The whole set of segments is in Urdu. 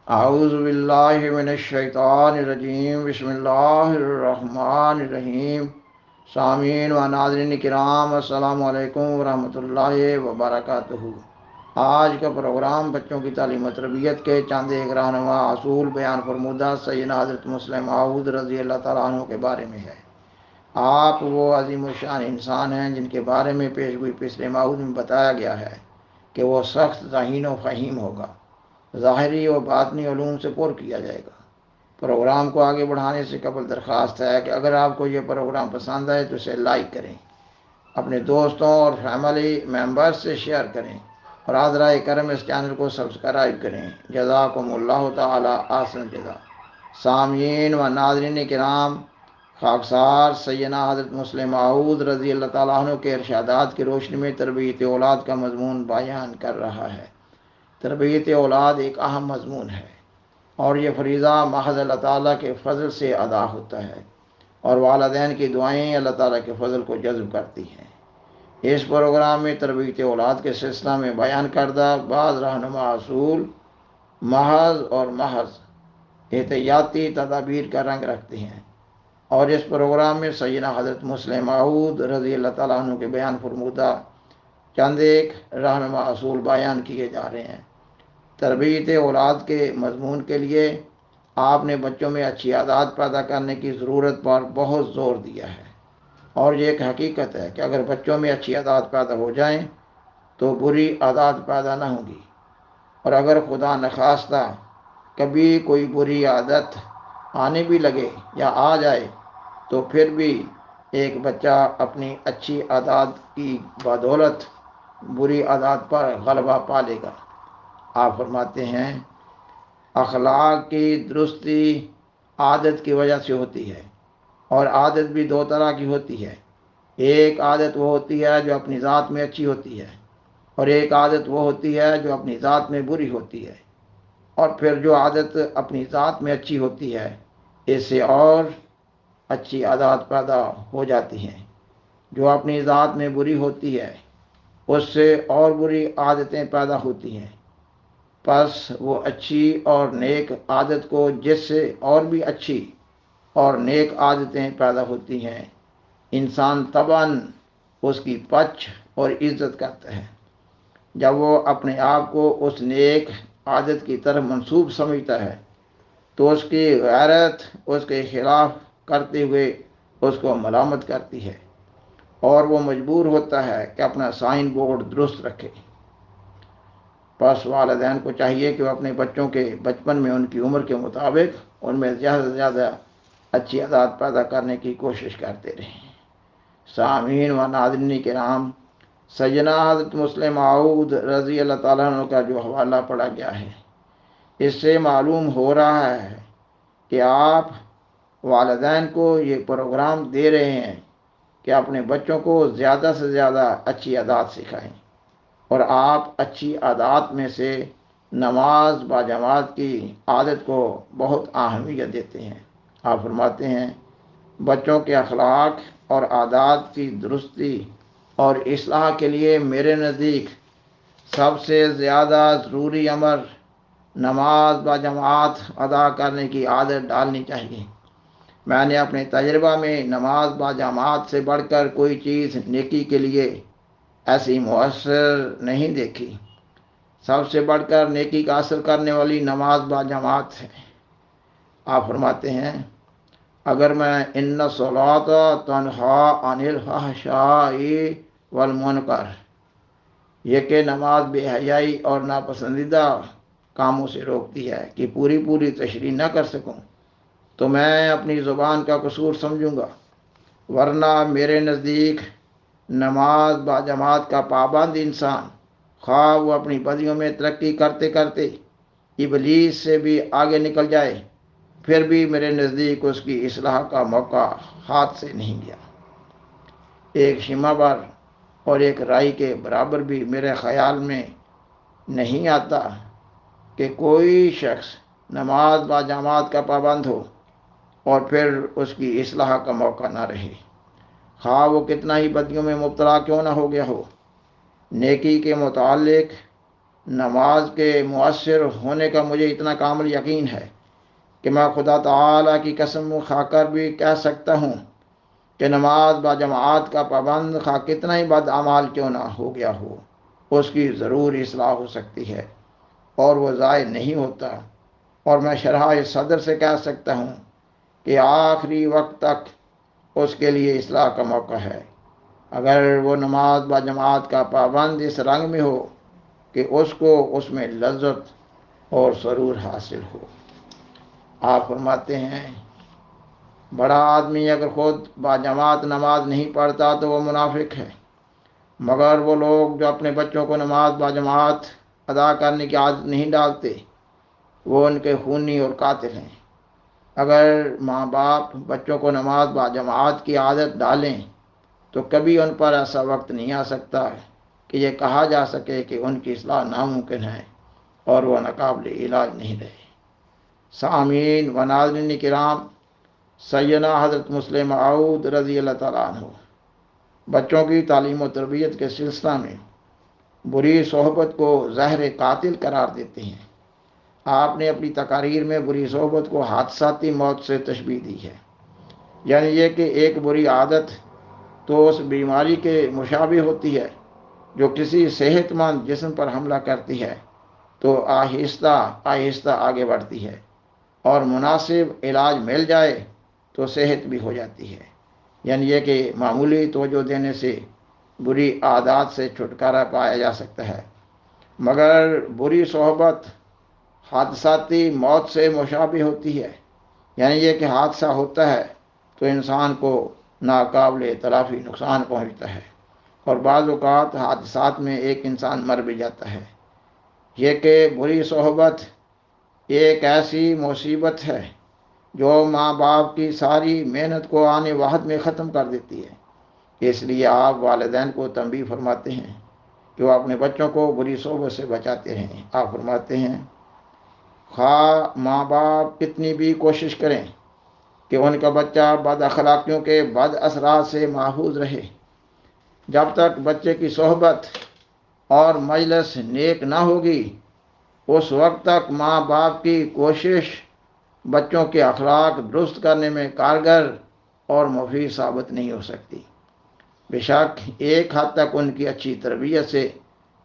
اعوذ باللہ من الشیطان الرجیم، بسم اللہ الرحمن الرحیم۔ سامعین و ناظرین کرام، السلام علیکم ورحمۃ اللہ وبرکاتہ۔ آج کا پروگرام بچوں کی تعلیم و تربیت کے چند ایک رہنما اصول بیان فرمودہ سیدنا حضرت مسلم معود رضی اللہ تعالیٰ عنہ کے بارے میں ہے۔ آپ وہ عظیم الشان انسان ہیں جن کے بارے میں پیشگوئی پچھلے معود میں بتایا گیا ہے کہ وہ سخت ذہین و فہیم ہوگا، ظاہری و باطنی علوم سے پر کیا جائے گا۔ پروگرام کو آگے بڑھانے سے قبل درخواست ہے کہ اگر آپ کو یہ پروگرام پسند آئے تو اسے لائک کریں، اپنے دوستوں اور فیملی ممبرز سے شیئر کریں اور حاضرہ کرم اس چینل کو سبسکرائب کریں۔ جزاکم اللہ تعالی احسن الجزا۔ سامعین و ناظرین کرام، خاکسار سیدنا حضرت مسلم معود رضی اللہ تعالیٰ عنہ کے ارشادات کی روشنی میں تربیت اولاد کا مضمون بیان کر رہا ہے۔ تربیت اولاد ایک اہم مضمون ہے اور یہ فریضہ محض اللہ تعالیٰ کے فضل سے ادا ہوتا ہے، اور والدین کی دعائیں اللہ تعالیٰ کے فضل کو جذب کرتی ہیں۔ اس پروگرام میں تربیت اولاد کے سلسلہ میں بیان کردہ بعض رہنما اصول محض احتیاطی تدابیر کا رنگ رکھتے ہیں، اور اس پروگرام میں سیدنا حضرت مسلم معود رضی اللہ تعالیٰ عنہ کے بیان فرمودہ چند ایک رہنما اصول بیان کیے جا رہے ہیں۔ تربیت اولاد کے مضمون کے لیے آپ نے بچوں میں اچھی عادات پیدا کرنے کی ضرورت پر بہت زور دیا ہے، اور یہ ایک حقیقت ہے کہ اگر بچوں میں اچھی عادات پیدا ہو جائیں تو بری عادات پیدا نہ ہوں گی، اور اگر خدا نخواستہ کبھی کوئی بری عادت آنے بھی لگے یا آ جائے تو پھر بھی ایک بچہ اپنی اچھی عادات کی بدولت بری عادات پر غلبہ پا لے گا۔ آپ فرماتے ہیں اخلاق کی درستی عادت کی وجہ سے ہوتی ہے، اور عادت بھی دو طرح کی ہوتی ہے۔ ایک عادت وہ ہوتی ہے جو اپنی ذات میں اچھی ہوتی ہے، اور ایک عادت وہ ہوتی ہے جو اپنی ذات میں بری ہوتی ہے۔ اور پھر جو عادت اپنی ذات میں اچھی ہوتی ہے، اس سے اور اچھی عادات پیدا ہو جاتی ہیں۔ جو اپنی ذات میں بری ہوتی ہے، اس سے اور بری عادتیں پیدا ہوتی ہیں۔ پس وہ اچھی اور نیک عادت کو جس سے اور بھی اچھی اور نیک عادتیں پیدا ہوتی ہیں، انسان طبعاً اس کی پچ اور عزت کرتا ہے۔ جب وہ اپنے آپ کو اس نیک عادت کی طرف منسوب سمجھتا ہے تو اس کی غیرت اس کے خلاف کرتے ہوئے اس کو ملامت کرتی ہے، اور وہ مجبور ہوتا ہے کہ اپنا سائن بورڈ درست رکھے۔ پس والدین کو چاہیے کہ وہ اپنے بچوں کے بچپن میں ان کی عمر کے مطابق ان میں زیادہ سے زیادہ اچھی عادات پیدا کرنے کی کوشش کرتے رہیں۔ سامعین و ناظرین کرام، سیدنا حضرت مسلم معود رضی اللہ تعالیٰ عنہ کا جو حوالہ پڑھا گیا ہے، اس سے معلوم ہو رہا ہے کہ آپ والدین کو یہ پروگرام دے رہے ہیں کہ اپنے بچوں کو زیادہ سے زیادہ اچھی عادات سکھائیں، اور آپ اچھی عادات میں سے نماز باجماعت کی عادت کو بہت اہمیت دیتے ہیں۔ آپ فرماتے ہیں بچوں کے اخلاق اور عادات کی درستی اور اصلاح کے لیے میرے نزدیک سب سے زیادہ ضروری امر نماز باجماعت ادا کرنے کی عادت ڈالنی چاہیے۔ میں نے اپنے تجربہ میں نماز باجماعت سے بڑھ کر کوئی چیز نیکی کے لیے ایسی مؤثر نہیں دیکھی۔ سب سے بڑھ کر نیکی کا حاصل کرنے والی نماز باجماعت ہے۔ آپ فرماتے ہیں اگر میں ان الصلاۃ تنہی عن الفحشاء والمنکر، یہ کہ نماز بے حیائی اور ناپسندیدہ کاموں سے روکتی ہے، کہ پوری تشریح نہ کر سکوں تو میں اپنی زبان کا قصور سمجھوں گا، ورنہ میرے نزدیک نماز باجماعت کا پابند انسان، خواہ وہ اپنی بدیوں میں ترقی کرتے کرتے ابلیس سے بھی آگے نکل جائے، پھر بھی میرے نزدیک اس کی اصلاح کا موقع ہاتھ سے نہیں گیا۔ ایک شمع بر اور ایک رائی کے برابر بھی میرے خیال میں نہیں آتا کہ کوئی شخص نماز باجماعت کا پابند ہو اور پھر اس کی اصلاح کا موقع نہ رہے، خواہ وہ کتنا ہی بدیوں میں مبتلا کیوں نہ ہو گیا ہو۔ نیکی کے متعلق نماز کے مؤثر ہونے کا مجھے اتنا کامل یقین ہے کہ میں خدا تعالیٰ کی قسم کھا کر بھی کہہ سکتا ہوں کہ نماز با جماعت کا پابند خواہ کتنا ہی بد اعمال کیوں نہ ہو گیا ہو، اس کی ضرور اصلاح ہو سکتی ہے اور وہ ضائع نہیں ہوتا۔ اور میں شرح صدر سے کہہ سکتا ہوں کہ آخری وقت تک اس کے لیے اصلاح کا موقع ہے، اگر وہ نماز با جماعت کا پابند اس رنگ میں ہو کہ اس کو اس میں لذت اور سرور حاصل ہو۔ آپ فرماتے ہیں بڑا آدمی اگر خود با جماعت نماز نہیں پڑھتا تو وہ منافق ہے، مگر وہ لوگ جو اپنے بچوں کو نماز با جماعت ادا کرنے کی عادت نہیں ڈالتے وہ ان کے خونی اور قاتل ہیں۔ اگر ماں باپ بچوں کو نماز با جماعت کی عادت ڈالیں تو کبھی ان پر ایسا وقت نہیں آ سکتا کہ یہ کہا جا سکے کہ ان کی اصلاح ناممکن ہے اور وہ ناقابل علاج نہیں رہے۔ سامعین و ناظرین کرام، سیدنا حضرت مسلم موعود رضی اللہ تعالیٰ عنہ بچوں کی تعلیم و تربیت کے سلسلہ میں بری صحبت کو زہر قاتل قرار دیتے ہیں۔ آپ نے اپنی تقاریر میں بری صحبت کو حادثاتی موت سے تشبیہ دی ہے، یعنی یہ کہ ایک بری عادت تو اس بیماری کے مشابہ ہوتی ہے جو کسی صحت مند جسم پر حملہ کرتی ہے تو آہستہ آہستہ آگے بڑھتی ہے، اور مناسب علاج مل جائے تو صحت بھی ہو جاتی ہے۔ یعنی یہ کہ معمولی توجہ دینے سے بری عادات سے چھٹکارا پایا جا سکتا ہے، مگر بری صحبت حادثاتی موت سے مشابہ ہوتی ہے، یعنی یہ کہ حادثہ ہوتا ہے تو انسان کو ناقابل تلافی نقصان پہنچتا ہے، اور بعض اوقات حادثات میں ایک انسان مر بھی جاتا ہے۔ یہ کہ بری صحبت ایک ایسی مصیبت ہے جو ماں باپ کی ساری محنت کو آنے وقت میں ختم کر دیتی ہے۔ اس لیے آپ والدین کو تنبیہ فرماتے ہیں کہ وہ اپنے بچوں کو بری صحبت سے بچاتے رہیں۔ آپ فرماتے ہیں خواہ ماں باپ کتنی بھی کوشش کریں کہ ان کا بچہ بد اخلاقیوں کے بد اثرات سے محفوظ رہے، جب تک بچے کی صحبت اور مجلس نیک نہ ہوگی اس وقت تک ماں باپ کی کوشش بچوں کے اخلاق درست کرنے میں کارگر اور مفید ثابت نہیں ہو سکتی۔ بے شک ایک حد تک ان کی اچھی تربیت سے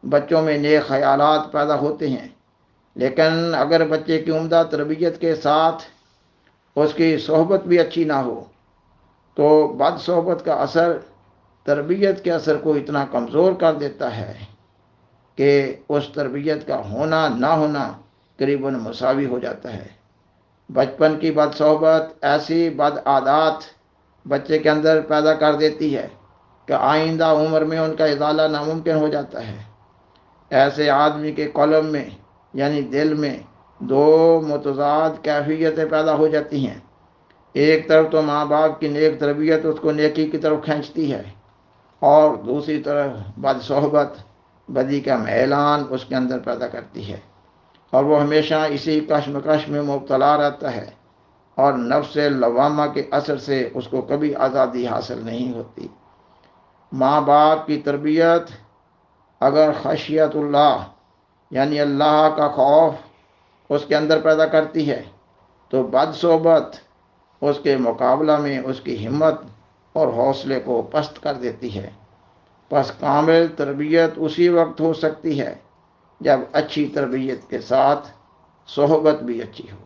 بچوں میں نیک خیالات پیدا ہوتے ہیں، لیکن اگر بچے کی عمدہ تربیت کے ساتھ اس کی صحبت بھی اچھی نہ ہو تو بد صحبت کا اثر تربیت کے اثر کو اتنا کمزور کر دیتا ہے کہ اس تربیت کا ہونا نہ ہونا قریباً مساوی ہو جاتا ہے۔ بچپن کی بد صحبت ایسی بد عادات بچے کے اندر پیدا کر دیتی ہے کہ آئندہ عمر میں ان کا ازالہ ناممکن ہو جاتا ہے۔ ایسے آدمی کے قلب میں یعنی دل میں دو متضاد کیفیتیں پیدا ہو جاتی ہیں، ایک طرف تو ماں باپ کی نیک تربیت اس کو نیکی کی طرف کھینچتی ہے، اور دوسری طرف بد صحبت بدی کا میلان اس کے اندر پیدا کرتی ہے، اور وہ ہمیشہ اسی کشمکش میں مبتلا رہتا ہے، اور نفس لوامہ کے اثر سے اس کو کبھی آزادی حاصل نہیں ہوتی۔ ماں باپ کی تربیت اگر خشیت اللہ یعنی اللہ کا خوف اس کے اندر پیدا کرتی ہے تو بد صحبت اس کے مقابلہ میں اس کی ہمت اور حوصلے کو پست کر دیتی ہے۔ پس کامل تربیت اسی وقت ہو سکتی ہے جب اچھی تربیت کے ساتھ صحبت بھی اچھی ہو۔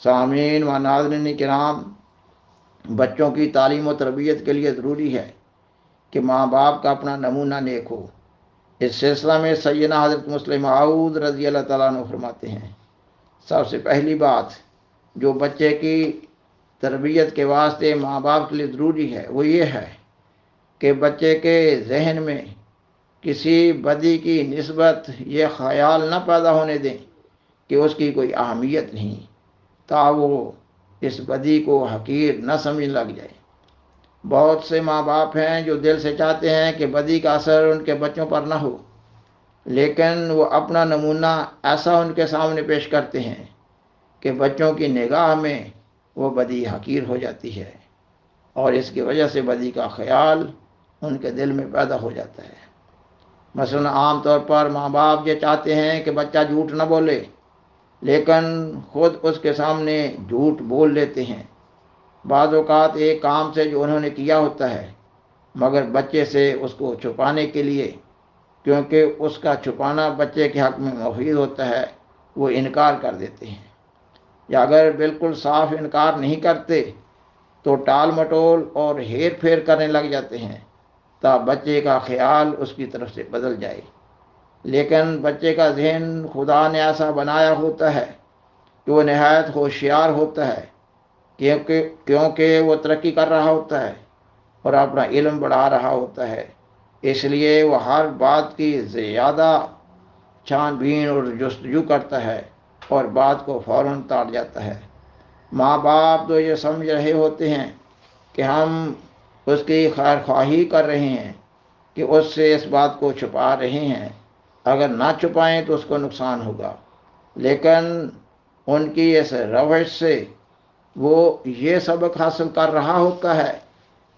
سامعین و ناظرین کرام، بچوں کی تعلیم و تربیت کے لیے ضروری ہے کہ ماں باپ کا اپنا نمونہ نیک ہو۔ اس سلسلہ میں سیدنا حضرت مسلم موعود رضی اللہ تعالیٰ عنہ فرماتے ہیں سب سے پہلی بات جو بچے کی تربیت کے واسطے ماں باپ کے لیے ضروری ہے وہ یہ ہے کہ بچے کے ذہن میں کسی بدی کی نسبت یہ خیال نہ پیدا ہونے دیں کہ اس کی کوئی اہمیت نہیں، تا وہ اس بدی کو حقیر نہ سمجھ لگ جائے۔ بہت سے ماں باپ ہیں جو دل سے چاہتے ہیں کہ بدی کا اثر ان کے بچوں پر نہ ہو، لیکن وہ اپنا نمونہ ایسا ان کے سامنے پیش کرتے ہیں کہ بچوں کی نگاہ میں وہ بدی حقیر ہو جاتی ہے، اور اس کی وجہ سے بدی کا خیال ان کے دل میں پیدا ہو جاتا ہے۔ مثلا عام طور پر ماں باپ یہ چاہتے ہیں کہ بچہ جھوٹ نہ بولے، لیکن خود اس کے سامنے جھوٹ بول لیتے ہیں، بعض اوقات ایک کام سے جو انہوں نے کیا ہوتا ہے، مگر بچے سے اس کو چھپانے کے لیے، کیونکہ اس کا چھپانا بچے کے حق میں مفید ہوتا ہے، وہ انکار کر دیتے ہیں، یا اگر بالکل صاف انکار نہیں کرتے تو ٹال مٹول اور ہیر پھیر کرنے لگ جاتے ہیں تاکہ بچے کا خیال اس کی طرف سے بدل جائے۔ لیکن بچے کا ذہن خدا نے ایسا بنایا ہوتا ہے کہ وہ نہایت ہوشیار ہوتا ہے، کیونکہ وہ ترقی کر رہا ہوتا ہے اور اپنا علم بڑھا رہا ہوتا ہے، اس لیے وہ ہر بات کی زیادہ چھان بین اور جستجو کرتا ہے اور بات کو فوراً ٹال جاتا ہے۔ ماں باپ تو یہ سمجھ رہے ہوتے ہیں کہ ہم اس کی خیر خواہی کر رہے ہیں، کہ اس سے اس بات کو چھپا رہے ہیں، اگر نہ چھپائیں تو اس کو نقصان ہوگا، لیکن ان کی اس روش سے وہ یہ سبق حاصل کر رہا ہوتا ہے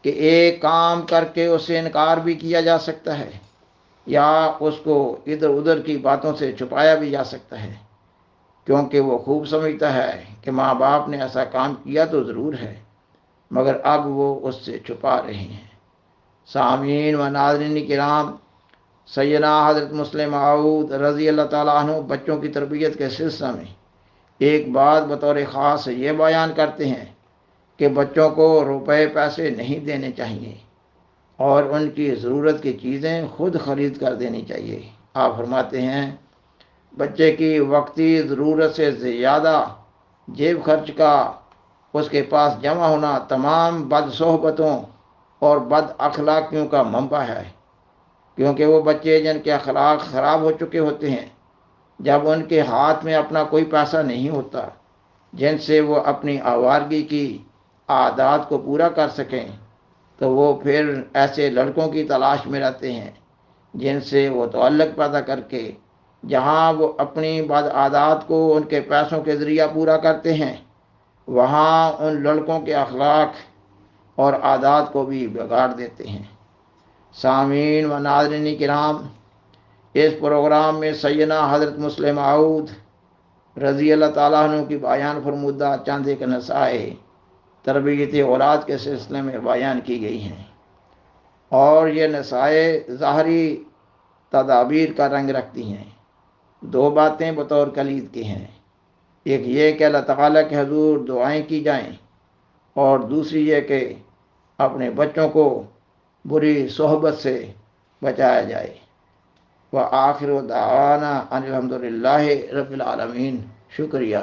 کہ ایک کام کر کے اس سے انکار بھی کیا جا سکتا ہے، یا اس کو ادھر ادھر کی باتوں سے چھپایا بھی جا سکتا ہے، کیونکہ وہ خوب سمجھتا ہے کہ ماں باپ نے ایسا کام کیا تو ضرور ہے، مگر اب وہ اس سے چھپا رہے ہیں۔ سامعین و ناظرین کرام، سیدنا حضرت مسلم معود رضی اللہ تعالیٰ عنہ بچوں کی تربیت کے سلسلہ میں ایک بات بطور خاص یہ بیان کرتے ہیں کہ بچوں کو روپے پیسے نہیں دینے چاہیے اور ان کی ضرورت کی چیزیں خود خرید کر دینی چاہیے۔ آپ فرماتے ہیں، بچے کی وقتی ضرورت سے زیادہ جیب خرچ کا اس کے پاس جمع ہونا تمام بد صحبتوں اور بد اخلاقیوں کا منبع ہے، کیونکہ وہ بچے جن کے اخلاق خراب ہو چکے ہوتے ہیں، جب ان کے ہاتھ میں اپنا کوئی پیسہ نہیں ہوتا جن سے وہ اپنی آوارگی کی عادات کو پورا کر سکیں، تو وہ پھر ایسے لڑکوں کی تلاش میں رہتے ہیں جن سے وہ تعلق پیدا کر کے جہاں وہ اپنی بد عادات کو ان کے پیسوں کے ذریعہ پورا کرتے ہیں، وہاں ان لڑکوں کے اخلاق اور عادات کو بھی بگاڑ دیتے ہیں۔ سامعین و ناظرین کرام، اس پروگرام میں سیدنا حضرت مسلم معود رضی اللہ تعالیٰ عنہ کی بیان فرمودہ چند ایک نصائح تربیت اولاد کے سلسلے میں بیان کی گئی ہیں، اور یہ نصائح ظاہری تدابیر کا رنگ رکھتی ہیں۔ دو باتیں بطور کلید کی ہیں، ایک یہ کہ اللہ تعالیٰ کے حضور دعائیں کی جائیں، اور دوسری یہ کہ اپنے بچوں کو بری صحبت سے بچایا جائے۔ وآخر دعوانا ان الحمد للہ رب العالمین۔ شکریہ۔